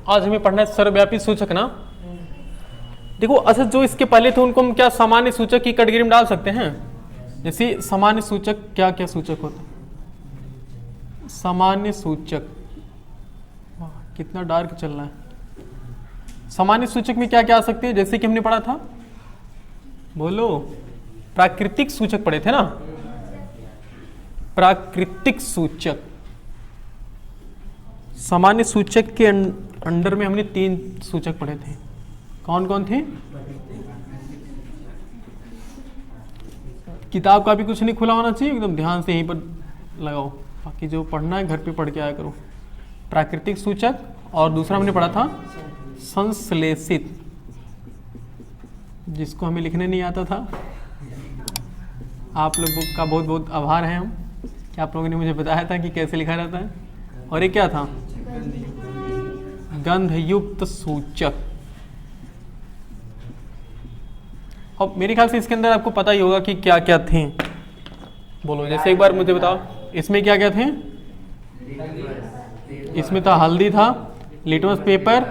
आज हमें पढ़ना है सर्वव्यापी सूचक ना। देखो अच्छा, जो इसके पहले थे उनको हम क्या सामान्य सूचक की कैटेगरी में डाल सकते हैं। जैसे सामान्य सूचक क्या क्या सूचक होता है? सामान्य सूचक, कितना डार्क चल रहा है। सामान्य सूचक में क्या क्या आ सकते हैं? जैसे कि हमने पढ़ा था, बोलो, प्राकृतिक सूचक पढ़े थे ना। प्राकृतिक सूचक, सामान्य सूचक के अंडर में हमने 3 सूचक पढ़े थे। कौन कौन थे? किताब का भी कुछ नहीं खुला होना चाहिए, एकदम ध्यान से यहीं पर लगाओ। बाकी जो पढ़ना है घर पे पढ़ के आया करो। प्राकृतिक सूचक, और दूसरा हमने पढ़ा था संश्लेषित, जिसको हमें लिखने नहीं आता था। आप लोगों का बहुत बहुत आभार है हम कि आप लोगों ने मुझे बताया था कि कैसे लिखा जाता है। और ये क्या था? गंधयुक्त सूचक। अब मेरे ख्याल से इसके अंदर आपको पता ही होगा कि क्या क्या थे। बोलो, जैसे एक बार मुझे बताओ, इसमें क्या क्या थे? इसमें था हल्दी था, लिटमस पेपर,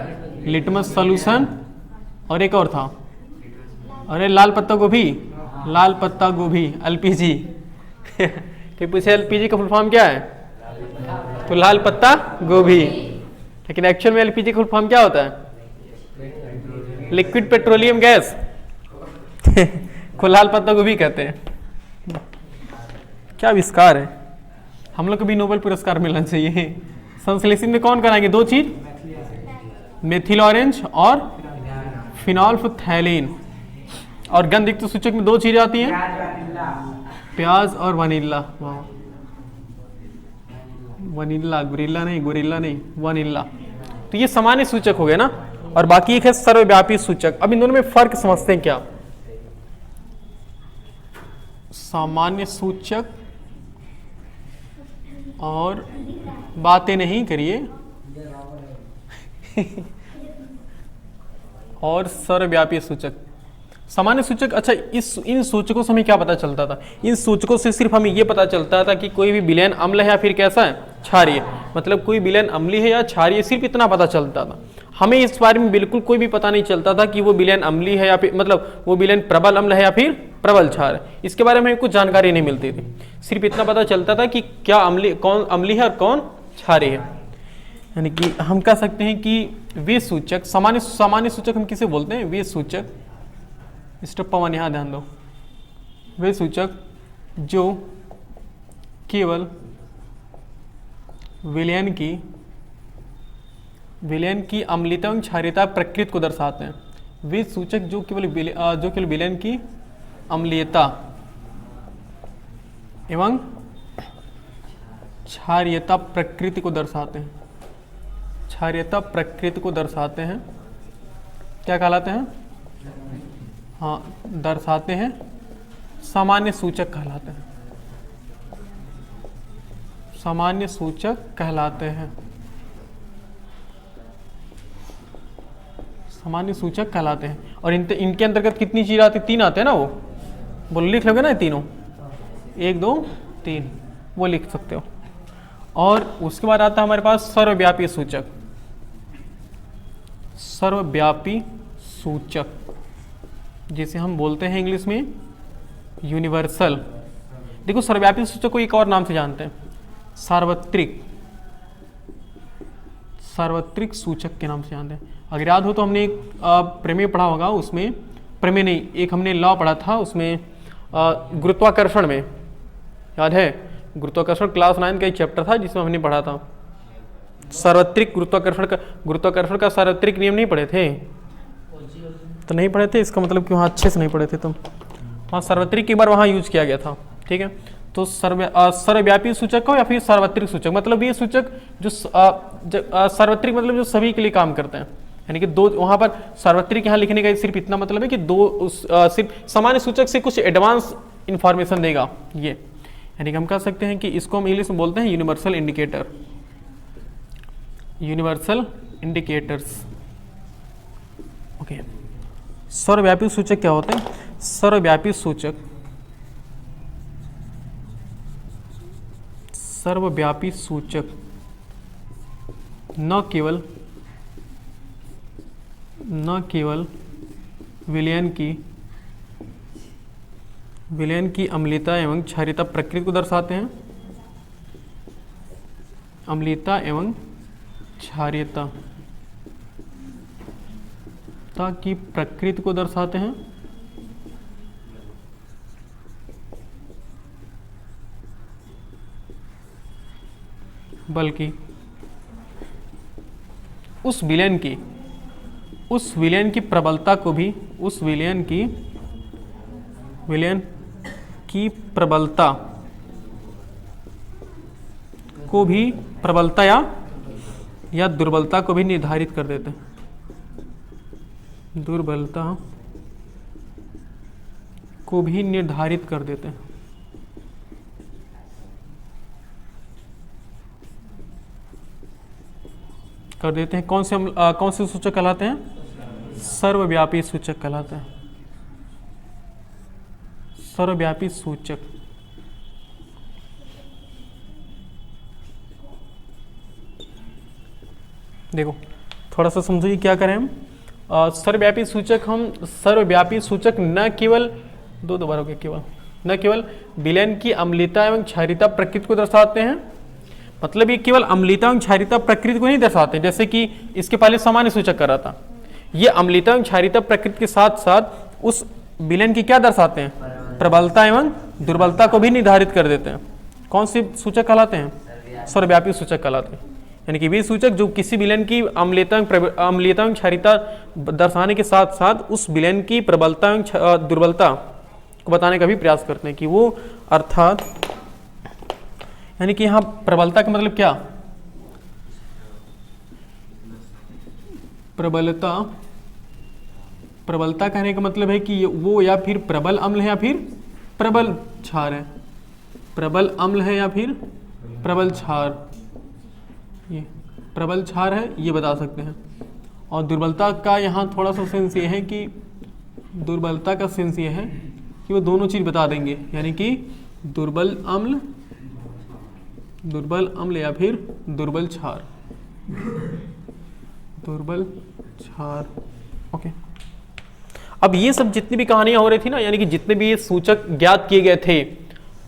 लिटमस सॉल्यूशन, और एक और था, अरे लाल पत्ता गोभी, लाल पत्ता गोभी, एलपीजी। कि पूछे एलपीजी का फुल फॉर्म क्या है? तो लाल पत्ता गोभी। लेकिन एक्चुअल में एलपीजी का फुल फॉर्म क्या होता है? Liquid petroleum gas. को लाल पत्ता गोभी कहते हैं। क्या आविष्कार है। हम लोग को भी नोबेल पुरस्कार मिलना चाहिए। संश्लेषण में कौन कराएंगे? 2 चीज, मेथिल ऑरेंज और फिनोल्फथैलीन। और गंधयुक्त सूचक में 2 चीजें आती हैं, प्याज और वनीला। वनीला, गुरिल्ला नहीं, गुरिल्ला नहीं, वनीला। तो ये सामान्य सूचक हो गए ना। और बाकी एक है सर्वव्यापी सूचक। अब इन दोनों में फर्क समझते हैं क्या? सामान्य सूचक, और बातें नहीं करिए, और सर्वव्यापी सूचक। सामान्य सूचक, अच्छा इन सूचकों से हमें क्या पता चलता था? इन सूचकों से सिर्फ हमें यह पता चलता था कि कोई भी विलयन अम्ल है या फिर कैसा है, क्षारीय। मतलब कोई विलयन अम्लीय है या क्षारीय, सिर्फ इतना पता चलता था। हमें इस बारे में बिल्कुल कोई भी पता नहीं चलता था कि वो विलयन अम्लीय है या फिर मतलब वो विलयन प्रबल अम्ल है या फिर प्रबल क्षार है। इसके बारे में कुछ जानकारी नहीं मिलती थी। सिर्फ इतना पता चलता था कि क्या अम्लीय, कौन अम्लीय है और कौन क्षारीय है। यानी कि हम कह सकते हैं कि वे सूचक, सामान्य सूचक हम किसे बोलते हैं? वे सूचक, मिस्टर पवन यहाँ ध्यान दो, वे सूचक जो केवल विलयन की अम्लीयता एवं क्षारीयता प्रकृति को दर्शाते हैं। वे सूचक जो केवल विलयन की अम्लीयता एवं क्षारीयता प्रकृति को दर्शाते हैं। क्षारीयता प्रकृति को दर्शाते हैं, क्या कहलाते हैं? हाँ, दर्शाते हैं, सामान्य सूचक कहलाते हैं। सामान्य सूचक कहलाते हैं। सामान्य सूचक कहलाते हैं। और इनके अंतर्गत कितनी चीज आती? 3 आते हैं ना। वो बोलो, लिख लोगे ना तीनों, 1 2 3, वो लिख सकते हो। और उसके बाद आता है हमारे पास सर्वव्यापी सूचक। सर्वव्यापी सूचक जिसे हम बोलते हैं इंग्लिश में यूनिवर्सल। देखो, सर्वव्यापी सूचक को एक और नाम से जानते हैं, सार्वत्रिक सूचक के नाम से जानते हैं। अगर याद हो तो हमने एक प्रमेय पढ़ा होगा, उसमें प्रमेय नहीं, एक हमने लॉ पढ़ा था उसमें गुरुत्वाकर्षण में, याद है? गुरुत्वाकर्षण क्लास 9 का एक चैप्टर था जिसमें हमने पढ़ा था सार्वत्रिक गुरुत्वाकर्षण का सार्वत्रिक नियम नहीं पढ़े थे? तो नहीं पढ़े थे, इसका मतलब कि वहाँ अच्छे से नहीं पढ़े थे तुम। वहाँ सार्वत्रिक एक बार वहाँ यूज किया गया था, ठीक है? तो सर्वव्यापी सूचक हो या फिर सार्वत्रिक सूचक, मतलब ये सूचक जो सार्वत्रिक मतलब जो सभी के लिए काम करते हैं। यानी कि 2 वहाँ पर सार्वत्रिक यहाँ लिखने का सिर्फ इतना मतलब है कि 2 सिर्फ सामान्य सूचक से कुछ एडवांस इंफॉर्मेशन देगा ये। यानी कि हम कह सकते हैं कि इसको हम इंग्लिश में बोलते हैं universal indicator, universal indicators. Okay, सर्वव्यापी सूचक क्या होते हैं? सर्वव्यापी सूचक, सर्वव्यापी सूचक न केवल न केवल विलयन की अम्लीयता एवं क्षारीयता प्रकृति को दर्शाते हैं, अम्लीयता एवं क्षारीयता की प्रकृति को दर्शाते हैं, बल्कि उस विलयन की प्रबलता को भी, उस विलयन की प्रबलता को भी, प्रबलता या दुर्बलता को भी निर्धारित कर देते हैं, दुर्बलता को भी निर्धारित कर देते हैं। कौन से सूचक कहलाते हैं? सर्वव्यापी सूचक कहलाते हैं, सर्वव्यापी सूचक। देखो थोड़ा सा समझो कि क्या करें हम। सर्वव्यापी सूचक न केवल दोबारा हो गया, केवल न केवल विलयन की अम्लीयता एवं क्षारीयता प्रकृति को दर्शाते हैं, मतलब ये केवल अम्लीयता एवं क्षारीयता प्रकृति को नहीं दर्शाते, जैसे कि इसके पहले सामान्य सूचक कर रहा था, ये अम्लीयता एवं क्षारीयता प्रकृति के साथ साथ उस विलयन की क्या दर्शाते हैं? प्रबलता एवं दुर्बलता को भी निर्धारित कर देते हैं। कौन से सूचक कहलाते हैं? सर्वव्यापी सूचक कहलाते हैं। यानी कि वे सूचक जो किसी विलयन की अम्लीयता एवं क्षारीयता दर्शाने के साथ साथ उस विलयन की प्रबलता एवं दुर्बलता को बताने का भी प्रयास करते हैं कि वो, अर्थात यानी कि यहाँ प्रबलता का मतलब क्या? प्रबलता कहने का मतलब है कि वो या फिर प्रबल अम्ल है या फिर प्रबल क्षार है, प्रबल अम्ल है या फिर प्रबल क्षार, ये प्रबल क्षार है, ये बता सकते हैं। और दुर्बलता का यहाँ थोड़ा सा सेंस ये है कि दुर्बलता का सेंस ये है कि वो दोनों चीज बता देंगे, यानी कि दुर्बल अम्ल या फिर दुर्बल क्षार, दुर्बल क्षार। ओके, अब ये सब जितनी भी कहानियां हो रही थी ना, यानी कि जितने भी ये सूचक ज्ञात किए गए थे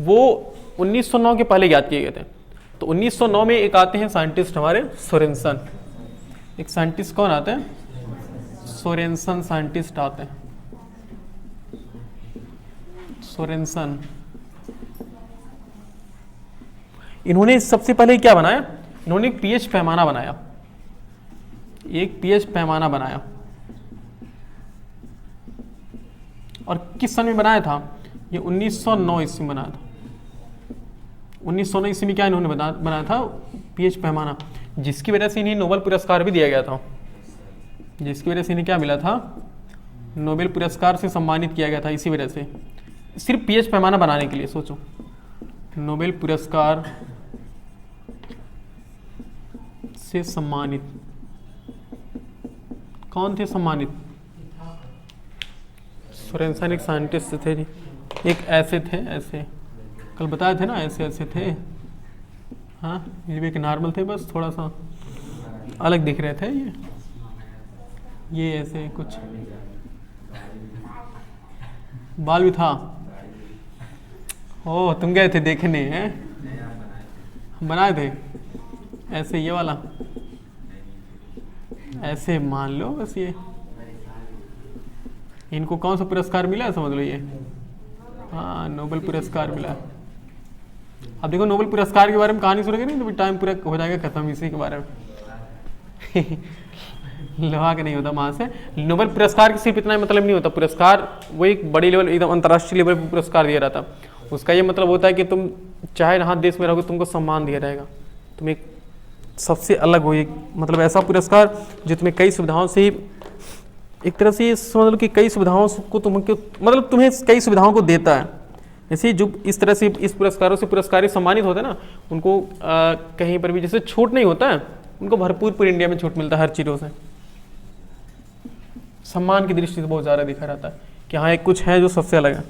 वो 1909 के पहले ज्ञात किए गए थे। तो 1909 में एक आते हैं साइंटिस्ट हमारे सोरेनसन, एक साइंटिस्ट कौन आते हैं? सोरेनसन साइंटिस्ट आते हैं, सोरेनसन। इन्होंने सबसे पहले क्या बनाया? इन्होंने एक पीएच पैमाना बनाया, एक पीएच पैमाना बनाया। और किस सन में बनाया था? ये 1909 ईस्वी में बनाया था। 1909 ईस्वी में क्या इन्होंने बनाया था? पीएच पैमाना, जिसकी वजह से इन्हें नोबेल पुरस्कार भी दिया गया था, जिसकी वजह से इन्हें क्या मिला था? नोबेल पुरस्कार से सम्मानित किया गया था। इसी वजह से, सिर्फ पीएच पैमाना बनाने के लिए, सोचो, नोबेल पुरस्कार से सम्मानित। कौन थे सम्मानित? सोरेनसन एक साइंटिस्ट थे जी, एक ऐसे थे, ऐसे कल बताए थे ना, ऐसे ऐसे थे। हाँ, ये भी एक नॉर्मल थे, बस थोड़ा सा अलग दिख रहे थे। ये ऐसे कुछ बाल भी था। ओह, तुम गए थे देखने? हैं, बनाए थे ऐसे, ये वाला ऐसे मान लो बस। ये इनको कौन सा पुरस्कार मिला है समझ लो, ये हाँ नोबेल पुरस्कार मिला। अब देखो नोबेल पुरस्कार के बारे में कहानी सुनेंगे नहीं तो टाइम पूरा हो जाएगा खत्म इसी के बारे में। लोहा का नहीं होता वहाँ से। नोबेल पुरस्कार की सिर्फ इतना मतलब नहीं होता, पुरस्कार वो एक बड़ी लेवल, एकदम अंतर्राष्ट्रीय लेवल पर पुरस्कार दिया जाता। उसका ये मतलब होता है कि तुम चाहे जहाँ देश में रहोगे तुमको सम्मान दिया जाएगा, तुम एक सबसे अलग हो, एक मतलब ऐसा पुरस्कार जो तुम्हें कई सुविधाओं से, एक तरह से समझ लो कि कई सुविधाओं को मतलब तुम्हें कई सुविधाओं को देता है। जैसे जो इस तरह से इस पुरस्कारों से पुरस्कारी सम्मानित होते हैं ना, उनको कहीं पर भी जैसे छूट नहीं होता है, उनको भरपूर पूरी इंडिया में छूट मिलता है हर चीज़ों से। सम्मान की दृष्टि से बहुत ज़्यादा दिखा रहता है कि हाँ एक कुछ है जो सबसे अलग है।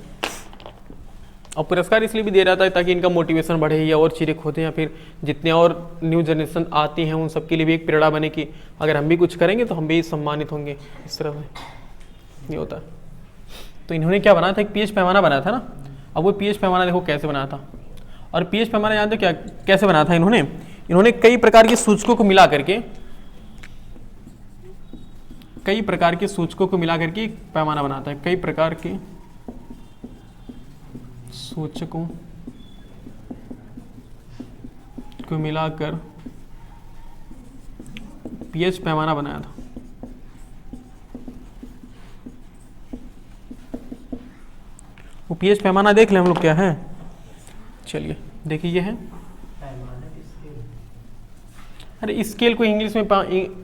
और पुरस्कार इसलिए भी दिया जाता है ताकि इनका मोटिवेशन बढ़े या और चीज़ें खोदें, या फिर जितने और न्यू जनरेशन आती हैं उन सब के लिए भी एक प्रेरणा बने कि अगर हम भी कुछ करेंगे तो हम भी सम्मानित होंगे। इस तरह से ये होता है। तो इन्होंने क्या बनाया था, एक पीएच पैमाना बनाया था ना। अब वो पीएच पैमाना देखो कैसे बनाया था, और पीएच पैमाना जानते हो क्या कैसे बनाया था इन्होंने कई प्रकार के सूचकों को मिला करके एक पैमाना बनाता है। कई प्रकार के सूचकों को मिलाकर पीएच पैमाना बनाया था। वो पीएच पैमाना देख लें हम लोग क्या है। चलिए देखिए ये है, अरे स्केल को इंग्लिश में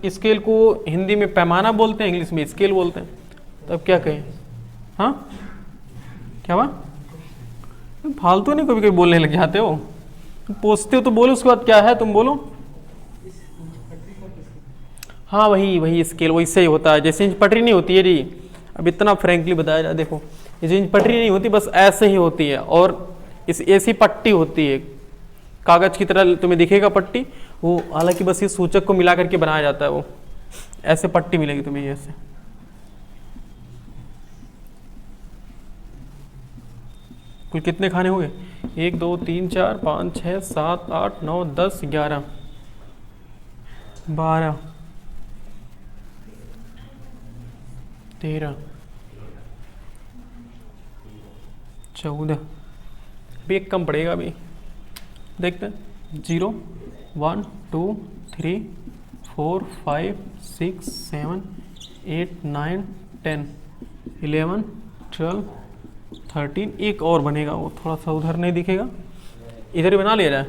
स्केल को हिंदी में पैमाना बोलते हैं, इंग्लिश में स्केल बोलते हैं। तो अब क्या कहें, हाँ क्या बात, फालतू नहीं कभी कभी बोलने लग जाते हो, पूछते हो तो बोलो, उसके बाद क्या है तुम बोलो। हाँ वही स्केल वही सही होता है, जैसे इंच पटरी नहीं होती है जी, अब इतना फ्रैंकली बताया जाए, देखो ये जो इंच पटरी नहीं होती बस ऐसे ही होती है, और इस ऐसी पट्टी होती है कागज की तरह तुम्हें दिखेगा पट्टी, वो हालांकि बस ये सूचक को मिला करके बनाया जाता है। वो ऐसे पट्टी मिलेगी तुम्हें ये ऐसे। कुल कितने खाने हो गए, 1 2 3 4 5 6 7 8 9 10 11 12 13 14, भी एक कम पड़ेगा अभी, देखते हैं 0 1 2 3 4 5 6 7 8 9 10 11 12 13, एक और बनेगा, वो थोड़ा सा उधर नहीं दिखेगा, इधर ही बना लिया जाए,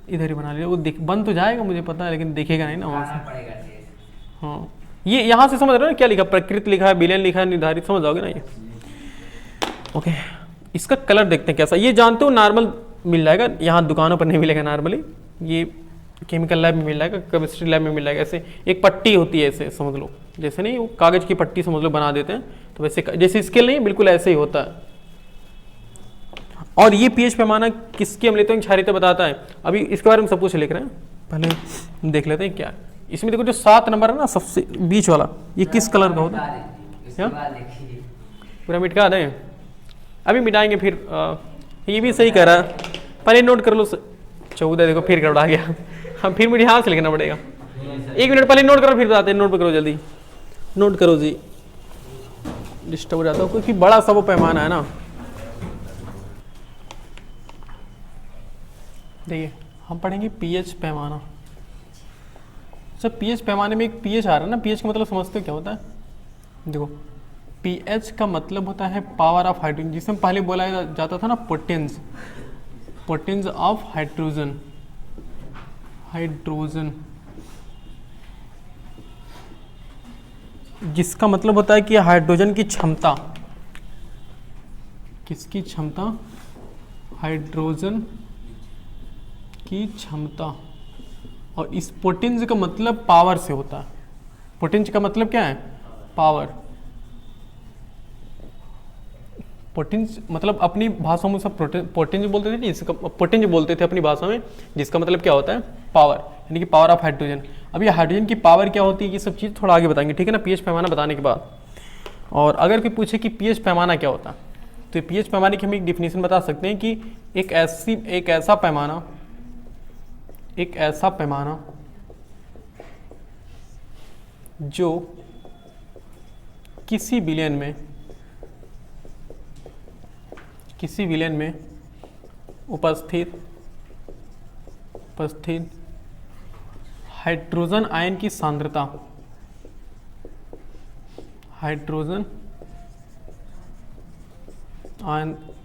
इधर ही बना लिया, वो बन तो जाएगा मुझे पता है, लेकिन दिखेगा नहीं ना वहाँ से। हाँ ये यहाँ से समझ रहे हो ना क्या लिखा, प्रकृति लिखा है, विलयन लिखा है, निर्धारित, समझ जाओगे ना ये। ओके इसका कलर देखते हैं कैसा, ये जानते हो नॉर्मल मिल जाएगा, यहाँ दुकानों पर नहीं मिलेगा नॉर्मली, ये केमिकल लैब में मिल जाएगा, केमिस्ट्री लैब में मिल जाएगा। ऐसे एक पट्टी होती है, ऐसे समझ लो, जैसे नहीं वो कागज की पट्टी समझ लो बना देते हैं, तो वैसे जैसे स्केल नहीं बिल्कुल ऐसे ही होता है। और ये पीएच पैमाना किसकी अम्लता क्षारीयता बताता है, अभी इसके बारे में सब कुछ लिख रहे हैं, पहले देख लेते हैं क्या है। इसमें देखो जो 7 नंबर है ना सबसे बीच वाला, ये किस कलर का होता है, पूरा मिटा दें, अभी मिटाएंगे फिर। ये भी सही कह रहा है, पहले नोट कर लो 14, देखो फिर गड़बड़ा गया, हम फिर मुझे हाथ से लिखना पड़ेगा, 1 मिनट पहले नोट करो फिर बताते हैं, नोट करो जल्दी, नोट करो जी, डिस्टर्ब हो जाता है क्योंकि बड़ा सा वो पैमाना है ना। देखिए हम पढ़ेंगे पीएच पैमाना। सब पीएच पैमाने में एक पीएच आ रहा है ना, पीएच का मतलब समझते हो क्या होता है, देखो पीएच का मतलब होता है पावर ऑफ हाइड्रोजन, जिसमें पहले बोला जाता था ना potence, potence of hydrogen, hydrogen जिसका मतलब होता है कि हाइड्रोजन की क्षमता, किसकी क्षमता, हाइड्रोजन की क्षमता, और इस पोटेंस का मतलब पावर से होता है। पोटेंस का मतलब क्या है, पावर। पोटेंस मतलब अपनी भाषा में सब पोटेंस बोलते थे, जिसका पोटेंस बोलते थे अपनी भाषा में, जिसका मतलब क्या होता है, पावर, यानी कि पावर ऑफ हाइड्रोजन। अब ये हाइड्रोजन की पावर क्या होती है, ये सब चीज़ थोड़ा आगे बताएंगे, ठीक है ना, पीएच पैमाना बताने के बाद। और अगर कोई पूछे कि पीएच पैमाना क्या होता है, तो पीएच पैमाने की हम एक डिफिनेशन बता सकते हैं कि एक ऐसा पैमाना जो किसी विलयन में उपस्थित हाइड्रोजन आयन की सांद्रता, हाइड्रोजन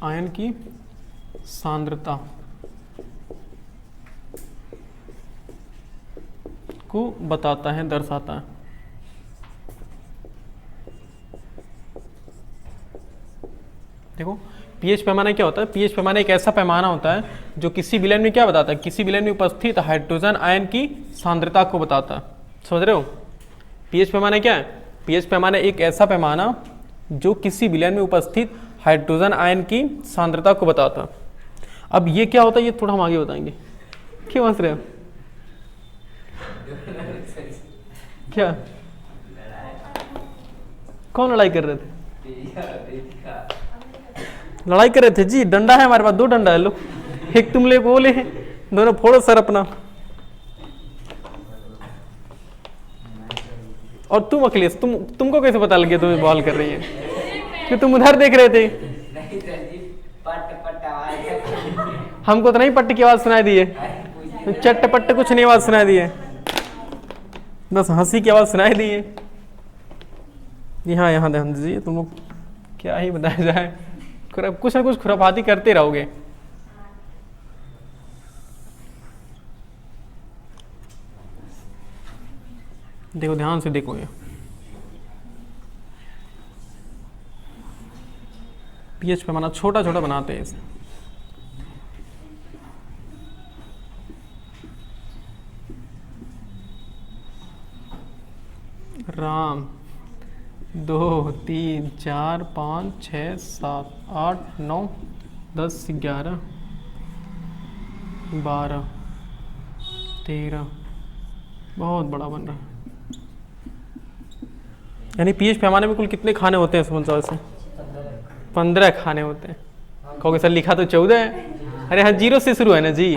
आयन की सांद्रता को बताता है, दर्शाता है। देखो पीएच पैमाना क्या होता है, पीएच पैमाना एक ऐसा पैमाना होता है जो किसी विलयन में क्या बताता है, किसी विलयन में उपस्थित हाइड्रोजन आयन की सांद्रता को बताता है। समझ रहे हो, पीएच पैमाना क्या है, पीएच पैमाना एक ऐसा पैमाना जो किसी विलयन में उपस्थित हाइड्रोजन आयन की सांद्रता को बताता। अब ये क्या होता है ये थोड़ा हम आगे बताएंगे। क्यों हंस रहे हो? क्या कौन लड़ाई कर रहे थे? लड़ाई कर रहे थे जी। डंडा है हमारे पास, 2 डंडा है। लो, एक तुम ले, वो ले, दोनों फोड़ो सर अपना। और तुम अखिलेश, तुमको कैसे पता लग गया तुम्हें बॉल कर रही है? कि तुम उधर देख रहे थे। हमको तो नहीं पट्ट की आवाज सुनाई दी है, चट्ट पट्ट कुछ नहीं आवाज सुनाई दी है, बस हंसी की आवाज सुनाई दी है। यहाँ ध्यान दीजिए। तुम लोग क्या ही बताया जाए, कुछ ना कुछ खुराफाती करते रहोगे। देखो ध्यान से देखो, ये पीएच पैमाना छोटा छोटा बनाते हैं इसे। राम 2 3 4 5 6 7 8 9 10 11 12 13 बहुत बड़ा बन रहा है। यानी पीएच पैमाने में कुल कितने खाने होते हैं समझ जाओ? 15 खाने होते हैं। कहोगे सर लिखा तो 14 है। अरे हाँ, 0 से शुरू है ना जी,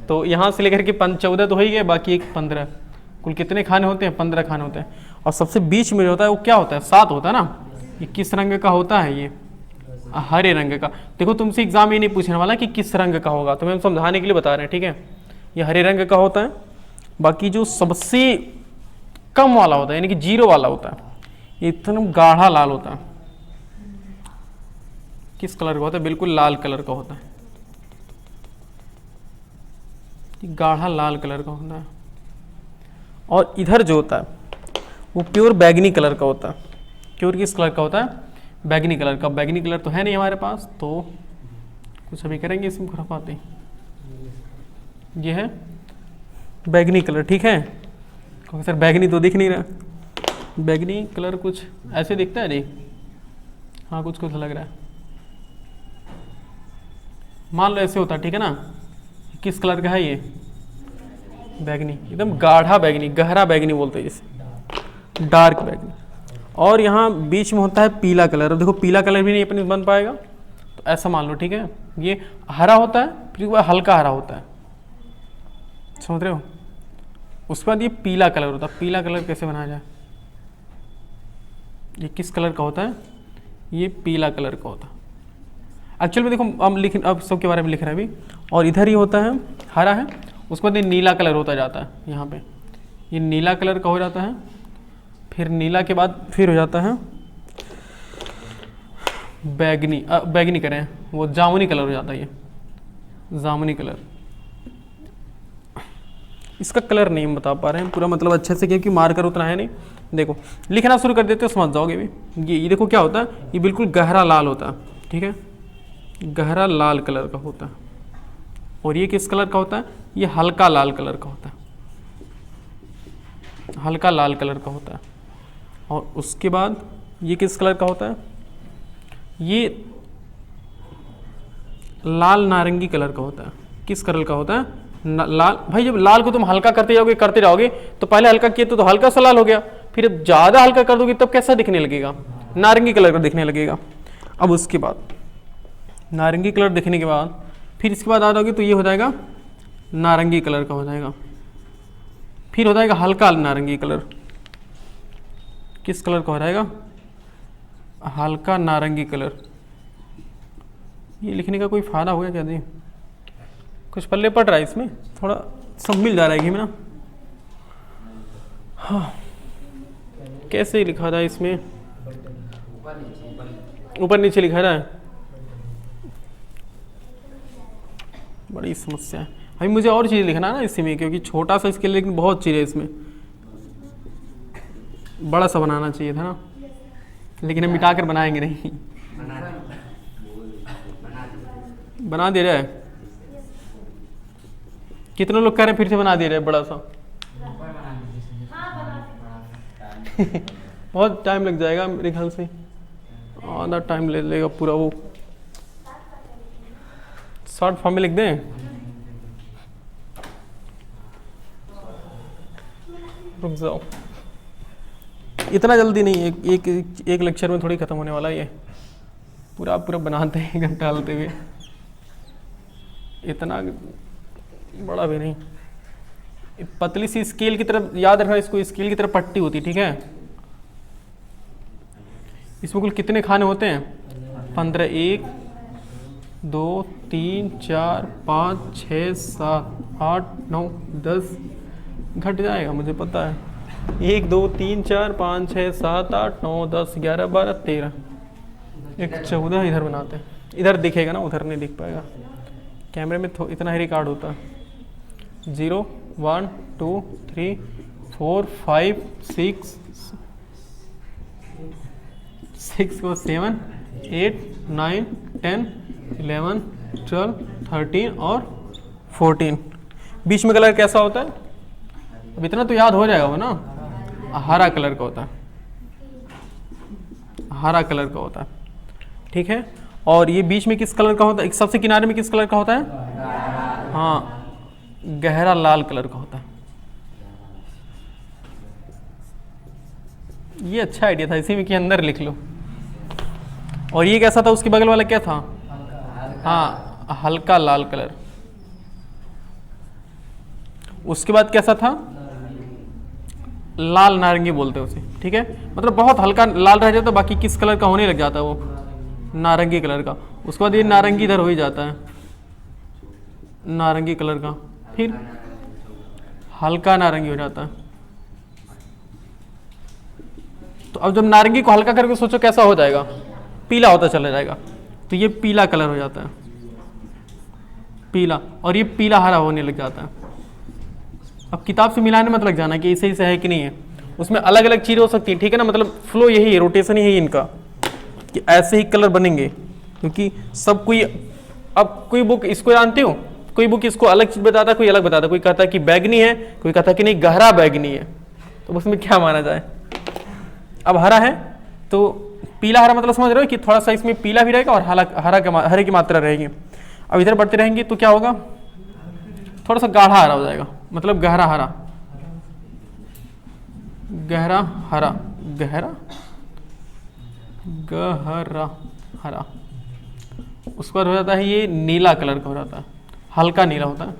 तो यहाँ से लेकर के 14 तो हो ही गए, बाकी एक 15। कुल कितने खाने होते हैं? 15 खाने होते हैं। और सबसे बीच में जो होता है वो क्या होता है? 7 होता है ना। ये किस रंग का होता है? ये हरे रंग का। देखो तुमसे एग्जाम ये नहीं पूछने वाला कि किस रंग का होगा, तुम्हें हम समझाने के लिए बता रहे हैं, ठीक है। ये हरे रंग का होता है। बाकी जो सबसे कम वाला होता है यानी कि 0 वाला होता है, ये इतना गाढ़ा लाल होता है। किस कलर का होता है? बिल्कुल लाल कलर का होता है, गाढ़ा लाल कलर का होता है। और इधर जो होता है वो प्योर बैगनी कलर का होता है। प्योर किस कलर का होता है? बैगनी कलर का। बैगनी कलर तो है नहीं हमारे पास, तो कुछ अभी करेंगे इसमें खुराफाती। ये है बैगनी कलर, ठीक है। कहोगे सर बैगनी तो दिख नहीं रहा। बैगनी कलर कुछ ऐसे दिखता है नहीं? हाँ, कुछ कुछ लग रहा है। मान लो ऐसे होता है, ठीक है ना। किस कलर का है ये? बैगनी, एकदम गाढ़ा बैगनी, गहरा बैगनी बोलते हैं जिसे, डार्क बैगनी। और यहाँ बीच में होता है पीला कलर। अब देखो पीला कलर भी नहीं अपने बन पाएगा, तो ऐसा मान लो, ठीक है। ये हरा होता है, फिर वह हल्का हरा होता है, समझ रहे हो। उसके बाद ये पीला कलर होता है। पीला कलर कैसे बनाया जाए? ये किस कलर का होता है? ये पीला कलर का होता है। एक्चुअल में देखो हम अब सबके बारे में लिख रहे हैं अभी। और इधर ही होता है हरा है, उसके बाद ये नीला कलर होता जाता है। यहाँ पे ये नीला कलर का हो जाता है, फिर नीला के बाद फिर हो जाता है बैगनी। बैगनी करें, वो जामुनी कलर हो जाता है, ये जामुनी कलर। इसका कलर नहीं हम बता पा रहे हैं पूरा मतलब अच्छे से, क्योंकि मार्कर उतना है नहीं। देखो लिखना शुरू कर देते हो समझ जाओगे भी। ये देखो क्या होता है, ये बिल्कुल गहरा लाल होता है, ठीक है, गहरा लाल कलर का होता है। और ये किस कलर का होता है? ये हल्का लाल कलर का होता है, हल्का लाल कलर का होता है। और उसके बाद ये किस कलर का होता है? ये लाल नारंगी कलर का होता है। किस कलर का होता है? लाल। भाई जब लाल को तुम हल्का करते जाओगे तो पहले हल्का किए तो हल्का सा लाल हो गया, फिर जब ज्यादा हल्का कर दोगे तब कैसा दिखने लगेगा? नारंगी कलर का दिखने लगेगा। अब उसके बाद नारंगी कलर दिखने के बाद फिर इसके बाद आ जाओगे तो ये हो जाएगा नारंगी कलर का हो जाएगा, फिर हो जाएगा हल्का नारंगी कलर। किस कलर का हो जाएगा? हल्का नारंगी कलर। ये लिखने का कोई फायदा होगा क्या? दी कुछ पल्ले पड़ रहा है इसमें, थोड़ा सब मिल जा रहा है ना। हाँ, कैसे लिखा था इसमें? ऊपर नीचे लिखा रहा है, बड़ी समस्या है। अभी मुझे और चीज़ लिखना है ना इसमें, क्योंकि छोटा सा इसके लिए, लेकिन बहुत चीज़ है इसमें, बड़ा सा बनाना चाहिए था ना, लेकिन हम मिटा कर बनाएंगे नहीं। बना दे रहा है। कितने लोग कह रहे हैं फिर से बना दे रहे हैं बड़ा सा? बहुत टाइम लग जाएगा मेरे ख्याल से। आधा टाइम ले लेगा पूरा वो। शॉर्ट फॉर्म में लिख दें, रुक जाओ, इतना जल्दी नहीं, एक लेक्चर में थोड़ी खत्म होने वाला है ये, पूरा पूरा बनाते हैं 1 घंटा डालते हुए, इतना बड़ा भी नहीं। पतली सी स्केल की तरफ याद रखना, इसको स्केल की तरफ पट्टी होती है, ठीक है। इसमें कुल कितने खाने होते हैं? 15, 1 2 3 4 5 6 7 8 9 10, घट जाएगा मुझे पता है। 1 2 3 4 5 6 7 8 9 10 11 12 13, एक 14 इधर बनाते हैं, इधर दिखेगा ना, उधर नहीं दिख पाएगा, कैमरे में इतना ही रिकॉर्ड होता है। 0 1 2 3 4 5 6 को 7 8 9 10 11 12 13 और 14। बीच में कलर कैसा होता है? अब इतना तो याद हो जाएगा ना, हरा कलर का होता है, हरा कलर का होता है, ठीक है। और ये बीच में किस कलर का होता है? एक सबसे किनारे में किस कलर का होता है? हाँ, गहरा लाल कलर का होता है। ये अच्छा आइडिया था, इसी में के अंदर लिख लो। और ये कैसा था? उसके बगल वाला क्या था? हाँ, हल्का लाल कलर। उसके बाद कैसा था? लाल नारंगी बोलते हैं उसे, ठीक है। मतलब बहुत हल्का लाल रह जाता, बाकी किस कलर का होने लग जाता है वो? नारंगी कलर का। उसके बाद ये नारंगी इधर हो ही जाता है, नारंगी कलर का, फिर हल्का नारंगी हो जाता है। तो अब जब नारंगी को हल्का करके सोचो कैसा हो जाएगा? पीला होता चला जाएगा। तो ये पीला कलर हो जाता है, पीला, और ये पीला हरा होने लग जाता है। अब किताब से मिलाने मत लग जाना कि इसे है कि नहीं है, उसमें अलग अलग चीज़ें हो सकती हैं, ठीक है ना। मतलब फ्लो यही है, रोटेशन ही है इनका, कि ऐसे ही कलर बनेंगे, क्योंकि सब कोई, अब कोई बुक इसको जानते हो, कोई बुक इसको अलग चीज़ बताता है, कोई अलग बताता है, कोई कहता है कि बैगनी है, कोई कहता है कि नहीं गहरा बैगनी है, तो उसमें क्या माना जाए? अब हरा है तो पीला हरा मतलब समझ रहे हो कि थोड़ा सा इसमें पीला भी रहेगा और हरे की मात्रा रहेगी। अब इधर बढ़ते रहेंगे तो क्या होगा? थोड़ा सा गाढ़ा हरा हो जाएगा, मतलब गहरा हरा, गहरा हरा, गहरा हरा। उसके बाद हो जाता है ये नीला कलर का हो जाता है, हल्का नीला होता है,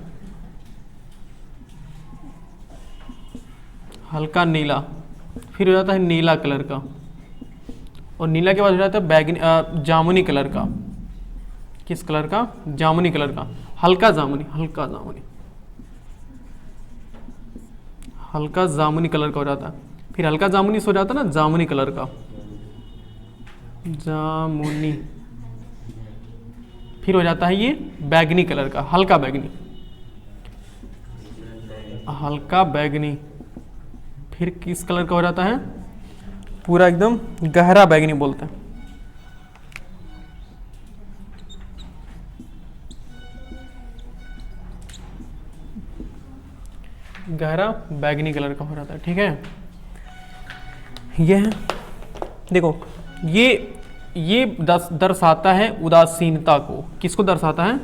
हल्का नीला। फिर हो जाता है नीला कलर का, और नीला के बाद हो जाता है बैगनी, जामुनी कलर का। किस कलर का? जामुनी कलर का, हल्का जामुनी, हल्का जामुनी, हल्का जामुनी कलर का हो जाता है। फिर हल्का जामुनी से हो जाता है ना जामुनी कलर का, जामुनी। फिर हो जाता है ये बैगनी कलर का, हल्का बैगनी, हल्का बैगनी। फिर किस कलर का हो जाता है? पूरा एकदम गहरा बैगनी बोलते हैं। गहरा बैगनी कलर का हो जाता है, ठीक है। ये है, देखो ये दर्शाता है उदासीनता को। किसको दर्शाता है?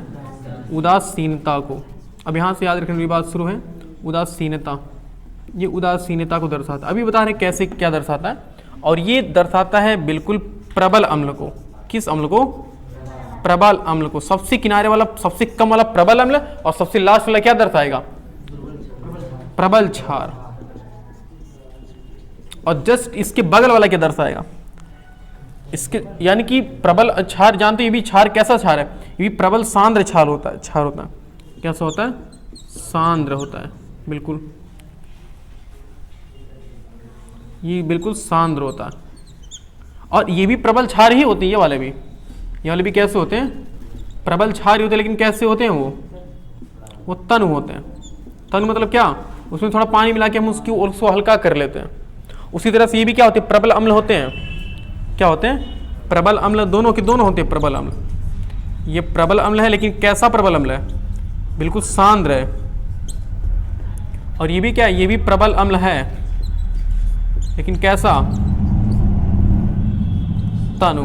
उदासीनता को। अब यहाँ से याद रखने की बात शुरू है, उदासीनता, ये उदासीनता को दर्शाता है। अभी बता रहे कैसे क्या दर्शाता है, और ये दर्शाता है बिल्कुल प्रबल अम्ल को। किस अम्ल को? प्रबल अम्ल को। सबसे किनारे वाला, सबसे कम वाला प्रबल अम्ल, और सबसे लास्ट वाला क्या दर्शाएगा? प्रबल क्षार। और जस्ट इसके बगल वाला क्या दर्शाएगा? इसके, यानी कि प्रबल क्षार जानते, ये भी क्षार कैसा क्षार है? ये भी प्रबल सांद्र क्षार होता है, क्षार होता है। कैसा होता है? सांद्र होता है, बिल्कुल, ये बिल्कुल सांद्र होता है। और ये भी प्रबल क्षार ही होती है, ये वाले भी कैसे होते हैं? प्रबल क्षार ही होते हैं, लेकिन कैसे होते हैं वो तनु होते हैं। तनु मतलब क्या? उसमें थोड़ा पानी मिला के हम उसको हल्का कर लेते हैं। उसी तरह से ये भी क्या होते हैं? प्रबल अम्ल होते हैं। क्या होते हैं? प्रबल अम्ल, दोनों के दोनों होते हैं प्रबल अम्ल। ये प्रबल अम्ल है, लेकिन कैसा प्रबल अम्ल है? बिल्कुल सांद्र है। और ये भी क्या है? ये भी प्रबल अम्ल है, लेकिन कैसा? तनु।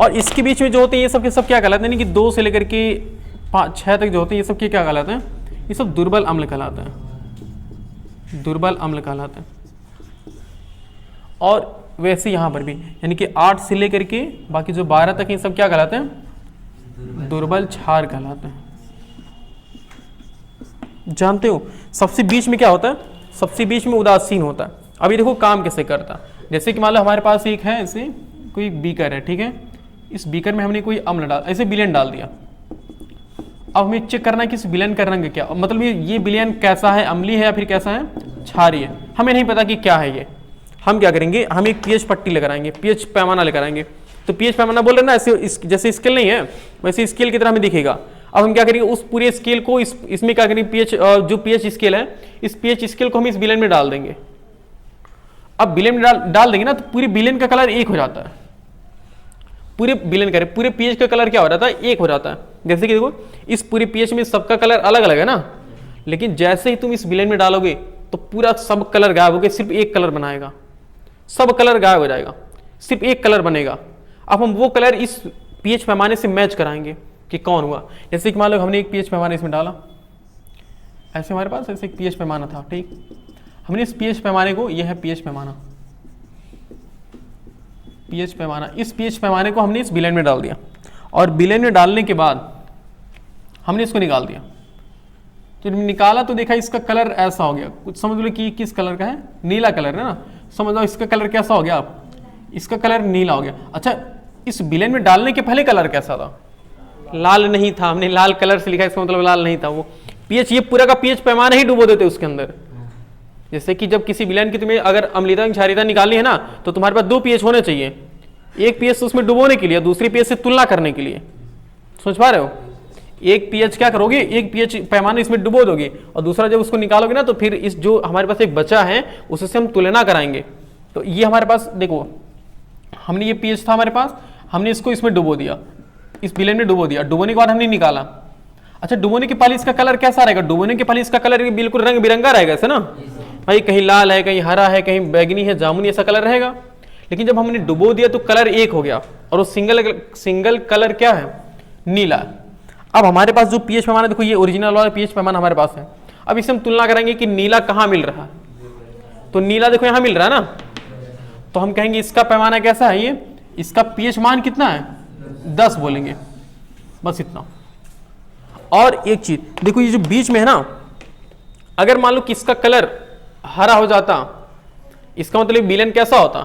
और इसके बीच में जो होते हैं ये सब के सब क्या कहलाते हैं, यानी कि 2 से लेकर के 5-6 तक जो होते हैं ये सब के क्या कहलाते हैं, ये सब दुर्बल अम्ल कहलाते हैं, दुर्बल अम्ल कहलाते हैं। और वैसे यहाँ पर भी यानी कि 8 से लेकर के बाकी जो 12 तक ये सब क्या कहलाते हैं, दुर्बल क्षार कहलाते हैं। जानते हो सबसे बीच में क्या होता है, सबसे बीच में उदासीन होता है। अभी देखो काम कैसे करता, जैसे कि मान लो हमारे पास एक है ऐसे कोई बीकर है, ठीक है, इस बीकर में हमने कोई अम्ल डाल ऐसे विलेन डाल दिया। अब हमें चेक करना है कि इस विलेन का रंग क्या, मतलब ये विलेन कैसा है, अम्लीय है या फिर कैसा है, क्षारीय है। हमें नहीं पता कि क्या है ये। हम क्या करेंगे, हम एक पीएच पट्टी लगाएंगे, पीएच पैमाना लगाएंगे। तो पीएच पैमाना बोल रहे ना ऐसे, जैसे स्केल नहीं है वैसे स्केल की तरह हमें दिखेगा। अब हम क्या करेंगे, उस पूरे स्केल को इसमें क्या करेंगे, पीएच जो पीएच स्केल है इस पीएच स्केल को हम इस विलेन में डाल देंगे। अब विलेन में डाल देंगे ना तो पूरी विलेन का कलर एक हो जाता है, पूरे विलेन का पूरे पीएच का कलर क्या हो जाता है, एक हो जाता है। जैसे कि देखो इस पूरे पीएच में सबका कलर अलग अलग है ना, लेकिन जैसे ही तुम इस विलेन में डालोगे तो पूरा सब कलर गायब हो गए, सिर्फ एक कलर बनाएगा, सब कलर गायब हो जाएगा, सिर्फ एक कलर बनेगा। अब हम वो कलर इस पीएच पैमाने से मैच कराएंगे कि कौन हुआ। जैसे कि मान लो हमने एक पीएच पैमाना इसमें डाला, ऐसे हमारे पास ऐसे एक पीएच पैमाना था, ठीक, हमने इस पीएच पैमाने को, यह है पीएच पैमाना, पीएच पैमाना, इस पीएच पैमाने को हमने इस विलेन में डाल दिया और विलेन में डालने के बाद हमने इसको निकाल दिया। तो निकाला तो देखा इसका कलर ऐसा हो गया, कुछ समझ लो कि किस कलर का है, नीला कलर है ना, समझ लो इसका कलर कैसा हो गया, आप इसका कलर नीला हो गया। अच्छा इस विलेन में डालने के पहले कलर कैसा था, लाल नहीं था, हमने लाल कलर से लिखा, इसका मतलब लाल नहीं था। वो पीएच, ये पूरा का पीएच पैमाना ही डुबो देते उसके अंदर। जैसे कि जब किसी विलेन की तुम्हें अगर अम्लीयता क्षारीयता निकालनी है ना तो तुम्हारे पास 2 पीएच होने चाहिए, एक पीएच उसमें डुबोने के लिए, दूसरी पीएच से तुलना करने के लिए। समझ पा रहे हो, एक पीएच क्या करोगे, एक पीएच पैमाने इसमें डुबो दोगे और दूसरा जब उसको निकालोगे ना तो फिर इस जो हमारे पास एक बचा है उससे हम तुलना कराएंगे। तो ये हमारे पास देखो, हमने ये पीएच था हमारे पास, हमने इसको इसमें डुबो दिया, इस विलेन में डुबो दिया, डुबोने के बाद हमने निकाला। अच्छा डुबोने के पहले इसका कलर कैसा रहेगा, डुबोने के पहले इसका कलर बिल्कुल रंग बिरंगा रहेगा ऐसे ना भाई, कहीं लाल है, कहीं हरा है, कहीं बैगनी है, जामुनी, ऐसा कलर रहेगा। लेकिन जब हमने डुबो दिया तो कलर एक हो गया और वो सिंगल कलर क्या है, नीला। अब हमारे पास जो पीएच पैमाना देखो, ये ओरिजिनल वाला पीएच पैमाना हमारे पास है। अब इसे हम तुलना करेंगे कि नीला कहाँ मिल रहा है, तो नीला देखो यहाँ मिल रहा है ना, तो हम कहेंगे इसका पैमाना कैसा है, ये इसका पीएच मान कितना है, 10 बोलेंगे, बस इतना। और एक चीज देखो, ये जो बीच में है ना, अगर मान लो कि इसका कलर हरा हो जाता, इसका मतलब विलेन कैसा होता,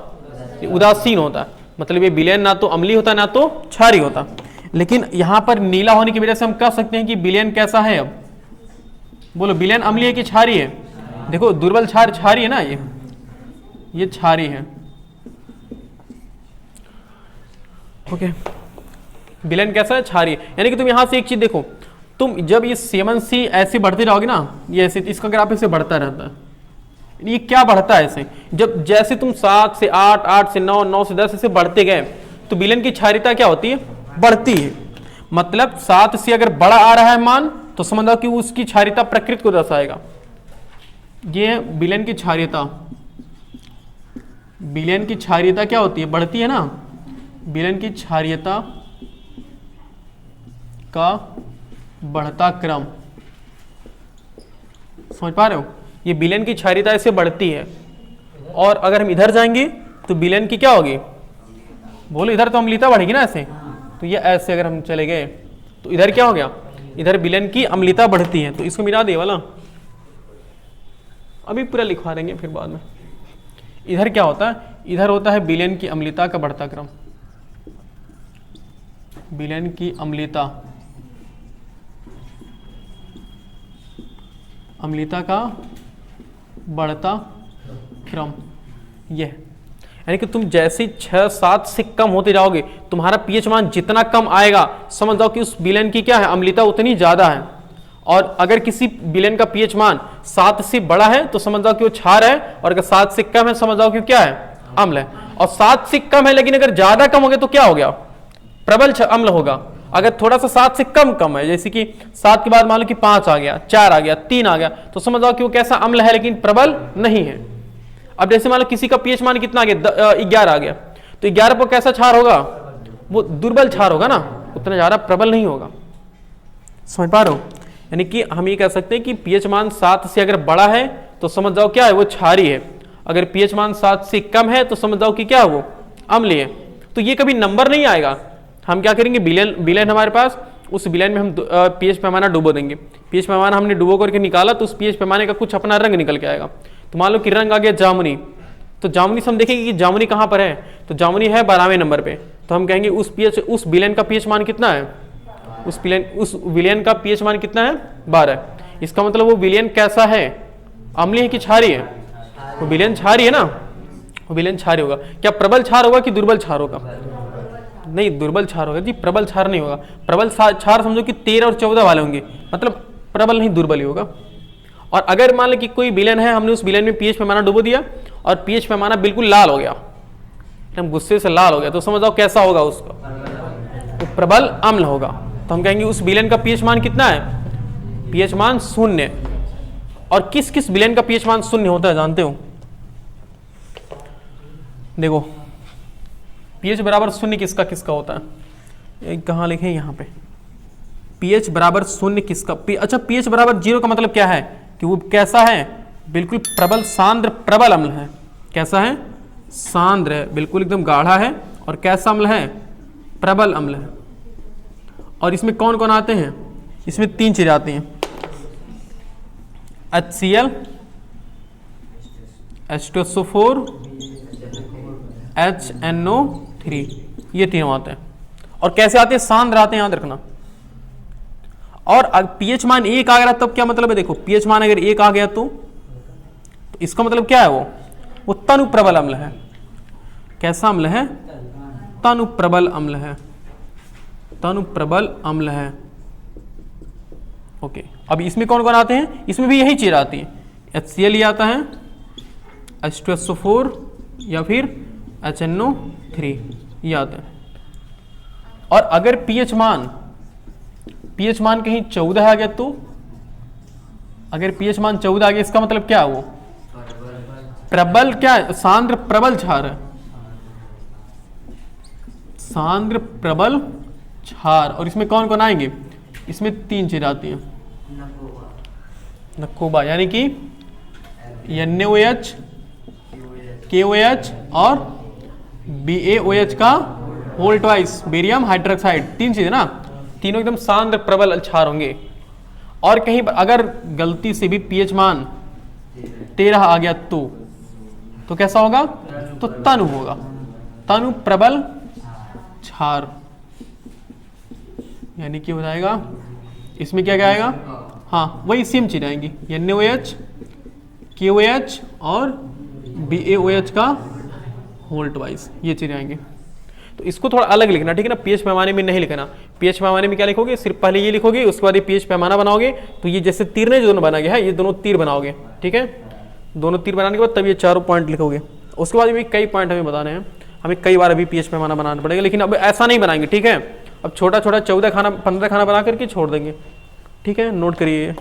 उदासीन होता, मतलब ये विलेन ना तो अम्लीय होता ना तो क्षारीय होता। लेकिन यहां पर नीला होने की वजह से हम कह सकते हैं कि विलेन कैसा है, अब बोलो विलेन अम्लीय है कि क्षारीय है। देखो दुर्बल क्षार क्षारीय है ना, ये क्षारीय है, ओके। विलेन कैसा है, क्षारीय। यानी कि तुम यहां से एक चीज देखो, तुम जब ये C1C ऐसे बढ़ते जाओगे ना, ये ऐसे इसका ग्राफ ऐसे बढ़ता रहता है। ये क्या बढ़ता है ऐसे, जब जैसे तुम 7 से 8, 8 से 9, 9 से 10 ऐसे बढ़ते गए तो विलेन की क्षारीयता क्या होती है, बढ़ती है। मतलब 7 से अगर बड़ा आ रहा है मान तो समझ लो कि उसकी क्षारीयता प्रकृति को दर्शाएगा। ये विलेन की क्षारीयता, विलेन की क्षारीयता क्या होती है, बढ़ती है ना। विलेन की क्षारीयता का बढ़ता क्रम, समझ पा रहे हो, ये विलेन की क्षारीयता ऐसे बढ़ती है। और अगर हम इधर जाएंगे तो विलेन की क्या होगी, बोलो इधर तो अम्लीयता बढ़ेगी ना ऐसे, तो ये ऐसे अगर हम चले गए तो इधर क्या हो गया, इधर विलेन की अम्लीयता बढ़ती है। तो इसको मिला दे वाला, अभी पूरा लिखवा देंगे फिर बाद में। इधर क्या होता है, इधर होता है विलेन की अम्लीयता का बढ़ता क्रम, विलेन की अम्लीयता, अम्लीयता का बढ़ता क्रम। यह यानी कि तुम जैसे 6-7 से कम होते जाओगे तुम्हारा पीएच मान जितना कम आएगा समझ जाओ कि उस विलेन की क्या है, अम्लीयता उतनी ज्यादा है। और अगर किसी विलेन का पीएच मान 7 से बड़ा है तो समझ जाओ कि वो क्षार है, और अगर 7 से कम है समझ जाओ कि क्या है, अम्ल है। और 7 से कम है लेकिन अगर ज्यादा कम हो गया तो क्या हो गया, प्रबल अम्ल होगा। अगर थोड़ा सा 7 से कम है, जैसे कि 7 के बाद मान लो कि 5 आ गया, 4 आ गया, 3 आ गया, तो समझ जाओ कि वो कैसा अम्ल है लेकिन प्रबल नहीं है। अब जैसे मान लो किसी का पीएच मान कितना आ गया, 11 आ गया, तो 11 पर कैसा क्षार होगा, वो दुर्बल क्षार होगा ना, उतना ज़्यादा प्रबल नहीं होगा। समझ पा रहे हो? यानी कि हम ये कह सकते हैं कि पीएच मान 7 से अगर बड़ा है तो समझ जाओ क्या है, वो क्षारी है। अगर पीएच मान 7 से कम है तो समझ जाओ कि क्या है, वो अम्लीय है। तो ये कभी नंबर नहीं आएगा। हम क्या करेंगे, विलेन हमारे पास, उस विलेन में हम पीएच पैमाना डुबो देंगे। पीएच पैमाना हमने डुबो करके निकाला तो उस पीएच पैमाने का कुछ अपना रंग निकल के आएगा। तो मान लो कि रंग आ गया जामुनी, तो जामुनी से हम देखेंगे कि जामुनी कहाँ पर है, तो जामुनी है 12वें नंबर पे। तो हम कहेंगे उस विलेन का पीएच मान कितना है, उस विलेन का पीएच मान कितना है, 12। इसका मतलब वो विलेन कैसा है, अम्लीय है कि क्षारीय है? वो विलेन क्षारीय है ना, वो विलेन क्षारीय होगा। क्या प्रबल क्षार होगा कि दुर्बल क्षार होगा? नहीं, दुर्बल क्षार होगा जी, प्रबल क्षार नहीं होगा। प्रबल क्षार समझो कि 13 और 14 वाले होंगे, मतलब प्रबल नहीं दुर्बल ही होगा। और अगर मान लो कि कोई विलेन है, हमने उस विलेन में पीएच पैमाना डुबो दिया और पीएच पैमाना बिल्कुल लाल हो गया, हम गुस्से से लाल हो गया, तो समझ जाओ कैसा होगा उसका, तो प्रबल अम्ल होगा। तो हम कहेंगे उस विलेन का पीएच मान कितना है, पीएच मान 0। और किस किस विलेन का पीएच मान 0 होता है जानते हो? देखो पीएच बराबर 0 किसका किसका होता है, कहाँ लिखे, यहाँ पे पीएच बराबर 0 किसका, अच्छा पीएच बराबर 0 का मतलब क्या है कि वो कैसा है, बिल्कुल प्रबल सांद्र प्रबल अम्ल है। कैसा है, सांद्र है, बिल्कुल एकदम गाढ़ा है। और कैसा अम्ल है, प्रबल अम्ल है। और इसमें कौन कौन आते हैं, इसमें 3 चीजें आती हैं, HCl, H2SO4, HNO3, ये तीनों आते हैं। और कैसे आते हैं, सांद्र आते हैं, याद रखना। और पीएच मान 1 आ गया तब क्या मतलब है, देखो पीएच मान अगर 1 आ गया तो इसका मतलब क्या है, वो तनु प्रबल अम्ल है। कैसा अम्ल है, तनु प्रबल अम्ल है, तनु प्रबल अम्ल है। ओके, अब इसमें कौन कौन आते हैं, इसमें भी यही चीज आती है, HCl ही आता है, H2SO4 या फिर HNO3 ये आता है। और अगर पीएच मान कहीं 14 आ गया तो, अगर पीएच मान 14 आ गया इसका मतलब क्या है, वो प्रबल, क्या है, सांद्र प्रबल क्षार है, सांद्र प्रबल क्षार। और इसमें कौन कौन आएंगे, इसमें 3 चीज आती हैं, नकोबा यानी कि NaOH, KOH और BaOH का होल ट्वाइस, बेरियम हाइड्रोक्साइड, 3 चीजें ना, तीनों एकदम सांद्र प्रबल क्षार होंगे। और कहीं पर अगर गलती से भी पीएच मान 13 आ गया तो कैसा होगा, तो तनु होगा, तनु प्रबल क्षार, यानी कि हो जाएगा इसमें क्या क्या आएगा, हाँ वही सेम चीज आएंगी, NaOH, KOH और BaOH का होल ट्वाइस, ये चीजें आएंगे। तो इसको थोड़ा अलग लिखना, ठीक है ना, पीएच पैमाने में नहीं लिखना। पीएच पैमाने में क्या लिखोगे, सिर्फ पहले ये लिखोगे, उसके बाद ये पीएच पैमाना बनाओगे। तो ये जैसे तीर ने जो दोनों बना गया है, ये दोनों तीर बनाओगे, ठीक है, दोनों तीर बनाने के बाद तब ये चारों पॉइंट लिखोगे। उसके बाद भी कई पॉइंट हमें बताने हैं, हमें कई बार अभी पीएच पैमाना बनाना पड़ेगा, लेकिन अब ऐसा नहीं बनाएंगे, ठीक है। अब छोटा छोटा 14 खाना 15 खाना बना करके छोड़ देंगे, ठीक है, नोट करिए।